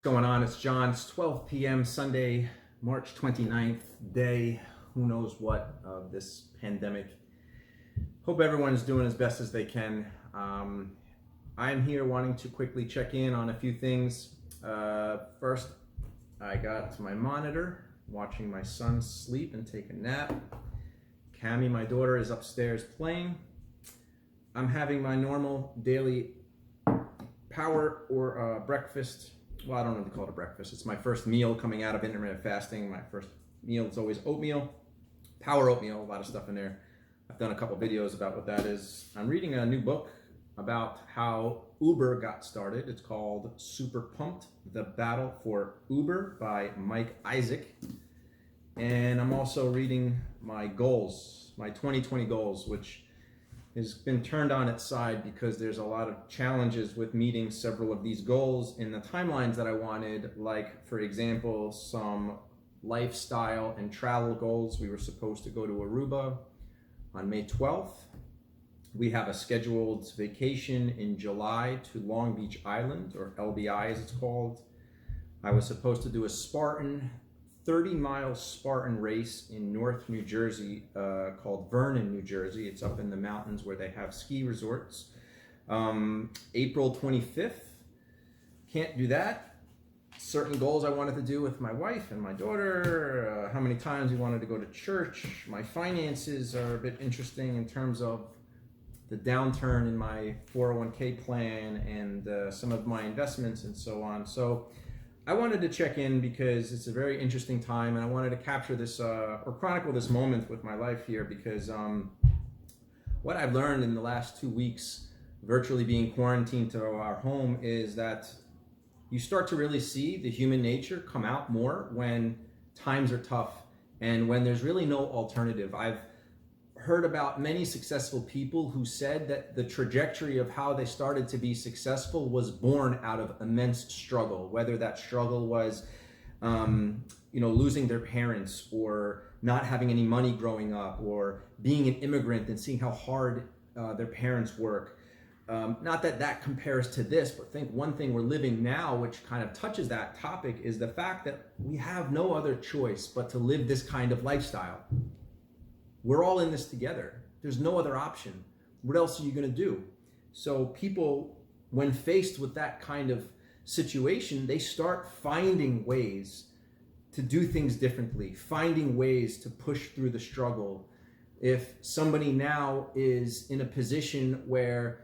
Going on? It's John. It's 12 p.m. Sunday, March 29th, day, who knows what, of this pandemic. Hope everyone's doing as best as they can. I'm here wanting to quickly check in on a few things. First, I got my monitor, watching my son sleep and take a nap. Cami, my daughter, is upstairs playing. I'm having my normal daily power or breakfast. Well, I don't really call it a breakfast. It's my first meal coming out of intermittent fasting. My first meal is always oatmeal, power oatmeal, a lot of stuff in there. I've done a couple videos about what that is. I'm reading a new book about how Uber got started. It's called Super Pumped, The Battle for Uber by Mike Isaac. And I'm also reading my goals, my 2020 goals, which has been turned on its side because there's a lot of challenges with meeting several of these goals in the timelines that I wanted, like, for example, some lifestyle and travel goals. We were supposed to go to Aruba on May 12th. We have a scheduled vacation in July to Long Beach Island, or LBI as it's called. I was supposed to do a Spartan 30-mile Spartan race in North New Jersey called Vernon, New Jersey. It's up in the mountains where they have ski resorts. April 25th, can't do that. Certain goals I wanted to do with my wife and my daughter, how many times we wanted to go to church. My finances are a bit interesting in terms of the downturn in my 401k plan and some of my investments and so on. So I wanted to check in because it's a very interesting time, and I wanted to capture this or chronicle this moment with my life here because what I've learned in the last 2 weeks, virtually being quarantined to our home, is that you start to really see the human nature come out more when times are tough and when there's really no alternative. I've heard about many successful people who said that the trajectory of how they started to be successful was born out of immense struggle, whether that struggle was losing their parents, or not having any money growing up, or being an immigrant and seeing how hard their parents work. Not that that compares to this, but think one thing we're living now, which kind of touches that topic, is the fact that we have no other choice but to live this kind of lifestyle. We're all in this together. There's no other option. What else are you going to do? So people, when faced with that kind of situation, they start finding ways to do things differently, finding ways to push through the struggle. If somebody now is in a position where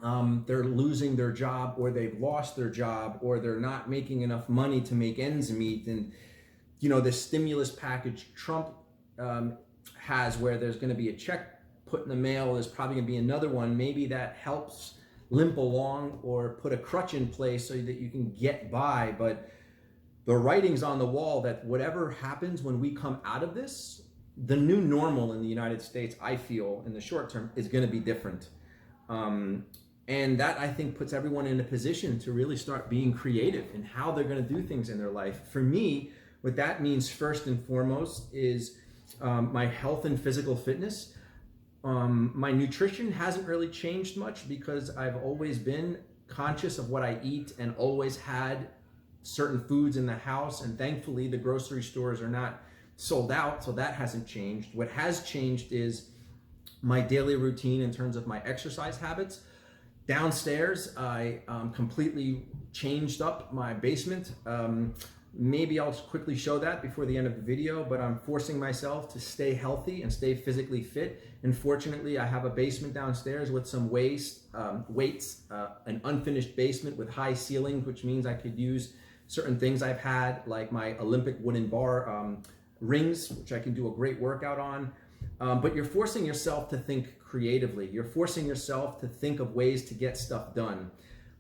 they're losing their job, or they've lost their job, or they're not making enough money to make ends meet, and the stimulus package Trump has, where there's going to be a check put in the mail, there's probably going to be another one. Maybe that helps limp along or put a crutch in place so that you can get by. But the writing's on the wall that whatever happens when we come out of this, the new normal in the United States, I feel, in the short term, is going to be different. And that, I think, puts everyone in a position to really start being creative in how they're going to do things in their life. For me, what that means first and foremost is my health and physical fitness. My nutrition hasn't really changed much because I've always been conscious of what I eat and always had certain foods in the house, and thankfully the grocery stores are not sold out, so that hasn't changed. What has changed is my daily routine in terms of my exercise habits. Downstairs, I completely changed up my basement. Maybe I'll quickly show that before the end of the video, but I'm forcing myself to stay healthy and stay physically fit. And fortunately, I have a basement downstairs with some weights, an unfinished basement with high ceilings, which means I could use certain things I've had, like my Olympic wooden bar rings, which I can do a great workout on. But you're forcing yourself to think creatively. You're forcing yourself to think of ways to get stuff done.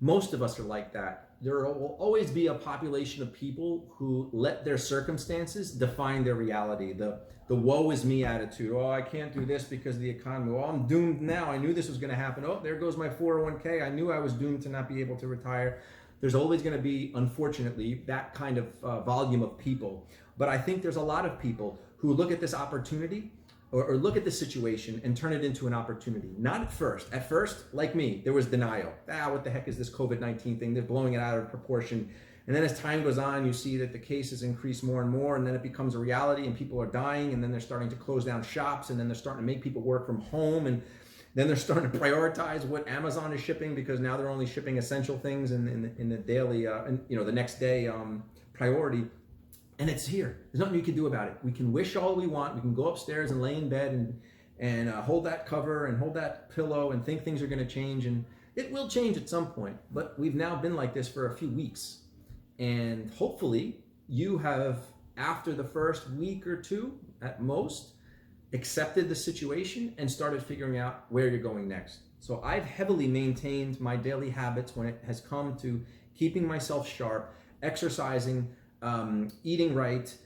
Most of us are like that. There will always be a population of people who let their circumstances define their reality. The woe is me attitude. Oh, I can't do this because of the economy. Oh, I'm doomed now. I knew this was going to happen. Oh, there goes my 401k. I knew I was doomed to not be able to retire. There's always going to be, unfortunately, that kind of volume of people. But I think there's a lot of people who look at this opportunity or look at the situation and turn it into an opportunity. Not at first. At first, like me, there was denial. What the heck is this COVID-19 thing? They're blowing it out of proportion. And then as time goes on, you see that the cases increase more and more, and then it becomes a reality, and people are dying, and then they're starting to close down shops, and then they're starting to make people work from home, and then they're starting to prioritize what Amazon is shipping, because now they're only shipping essential things in the daily, the next day priority. And it's here. There's nothing you can do about it. We can wish all we want. We can go upstairs and lay in bed and hold that cover and hold that pillow and think things are going to change, and it will change at some point. But we've now been like this for a few weeks, and hopefully you have, after the first week or two at most, accepted the situation and started figuring out where you're going next. So I've heavily maintained my daily habits when it has come to keeping myself sharp, exercising, eating right,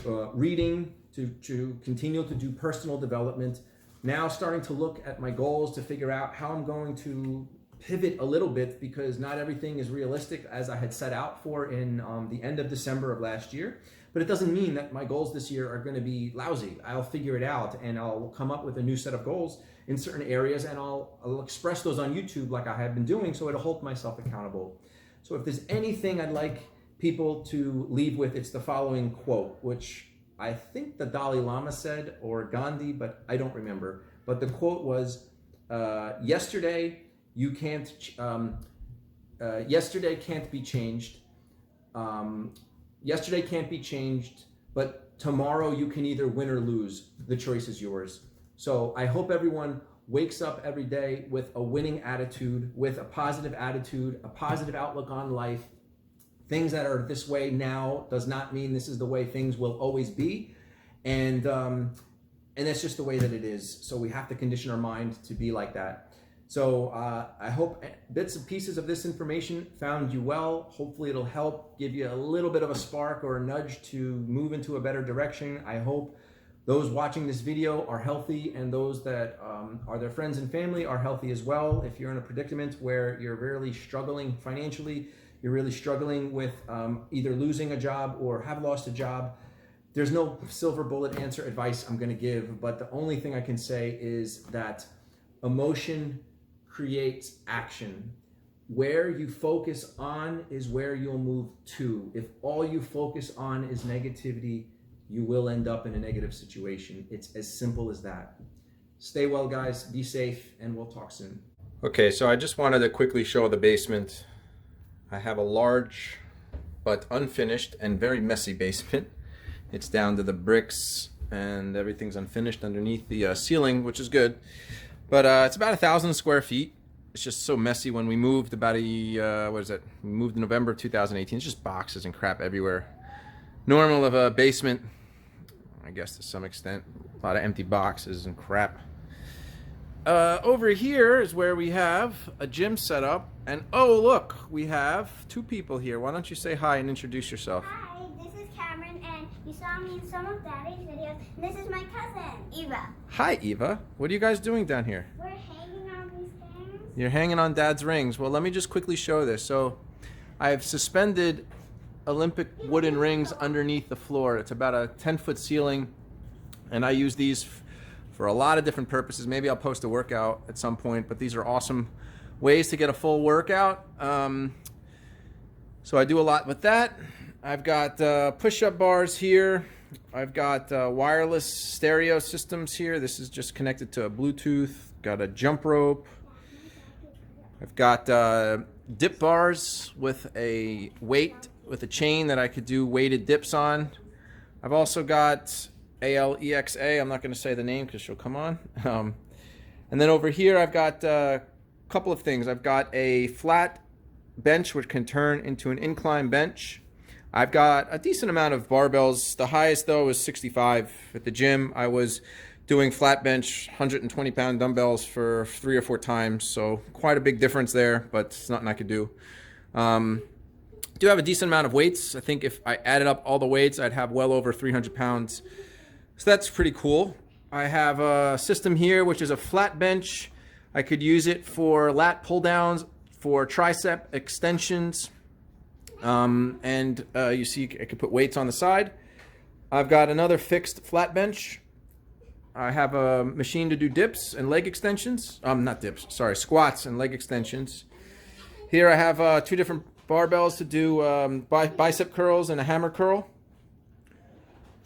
reading, to continue to do personal development. Now starting to look at my goals to figure out how I'm going to pivot a little bit, because not everything is realistic as I had set out for in the end of December of last year. But it doesn't mean that my goals this year are going to be lousy. I'll figure it out, and I'll come up with a new set of goals in certain areas, and I'll express those on YouTube like I have been doing, so it'll hold myself accountable. So if there's anything I'd like people to leave with, it's the following quote, which I think the Dalai Lama said, or Gandhi, but I don't remember. But the quote was, yesterday can't be changed. Yesterday can't be changed, but tomorrow you can either win or lose. The choice is yours. So I hope everyone wakes up every day with a winning attitude, with a positive attitude, a positive outlook on life. Things that are this way now does not mean this is the way things will always be. And that's just the way that it is. So we have to condition our mind to be like that. So I hope bits and pieces of this information found you well. Hopefully it'll help give you a little bit of a spark or a nudge to move into a better direction. I hope those watching this video are healthy, and those that are their friends and family are healthy as well. If you're in a predicament where you're really struggling financially, you're really struggling with either losing a job or have lost a job, there's no silver bullet answer advice I'm going to give, but the only thing I can say is that emotion creates action. Where you focus on is where you'll move to. If all you focus on is negativity, you will end up in a negative situation. It's as simple as that. Stay well, guys. Be safe, and we'll talk soon. Okay, so I just wanted to quickly show the basement. I have a large but unfinished and very messy basement. It's down to the bricks, and everything's unfinished underneath the ceiling, which is good. But it's about 1,000 square feet. It's just so messy. When we moved about we moved in November 2018. It's just boxes and crap everywhere. Normal of a basement, I guess, to some extent. A lot of empty boxes and crap. Over here is where we have a gym set up. And oh, look, we have two people here. Why don't you say hi and introduce yourself? Hi, this is Cameron, and you saw me in some of Daddy's videos. And this is my cousin, Eva. Hi, Eva. What are you guys doing down here? We're hanging on these things. You're hanging on Dad's rings. Well, let me just quickly show this. So I've suspended Olympic wooden rings underneath the floor. It's about a 10-foot ceiling, and I use these for a lot of different purposes. Maybe I'll post a workout at some point, but these are awesome ways to get a full workout. So I do a lot with that. I've got push-up bars here. I've got wireless stereo systems here. This is just connected to a Bluetooth. Got a jump rope. I've got dip bars with a weight, with a chain that I could do weighted dips on. I've also got Alexa. I'm not going to say the name because she'll come on. And then over here I've got a couple of things. I've got a flat bench which can turn into an incline bench. I've got a decent amount of barbells. The highest though is 65. At the gym I was doing flat bench 120-pound dumbbells for 3 or 4 times, so quite a big difference there, but it's nothing I could do. Do have a decent amount of weights. I think if I added up all the weights, I'd have well over 300 pounds. So that's pretty cool. I have a system here, which is a flat bench. I could use it for lat pull downs, for tricep extensions. You see I could put weights on the side. I've got another fixed flat bench. I have a machine to do dips and leg extensions. Not dips, sorry, squats and leg extensions. Here I have 2 different barbells to do bicep curls and a hammer curl.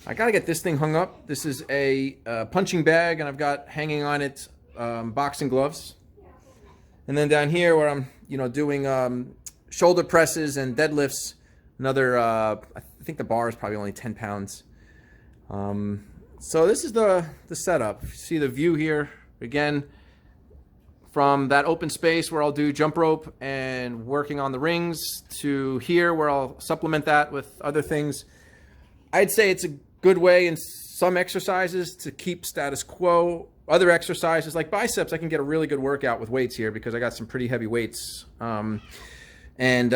I gotta get this thing hung up. This is a punching bag, and I've got hanging on it boxing gloves. And then down here where I'm, doing shoulder presses and deadlifts, another, I think the bar is probably only 10 pounds. So this is the setup. You see the view here, again, from that open space where I'll do jump rope and working on the rings to here where I'll supplement that with other things. I'd say it's a good way in some exercises to keep status quo. Other exercises like biceps, I can get a really good workout with weights here because I got some pretty heavy weights. And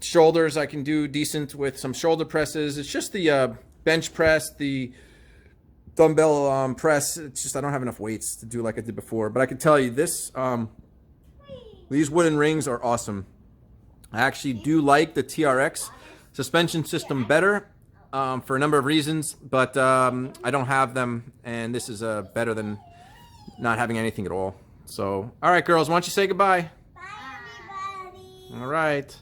shoulders, I can do decent with some shoulder presses. It's just the bench press, the dumbbell press. It's just I don't have enough weights to do like I did before. But I can tell you this, these wooden rings are awesome. I actually do like the TRX suspension system better. For a number of reasons, but I don't have them, and this is better than not having anything at all. So, all right, girls, why don't you say goodbye? Bye, everybody. All right.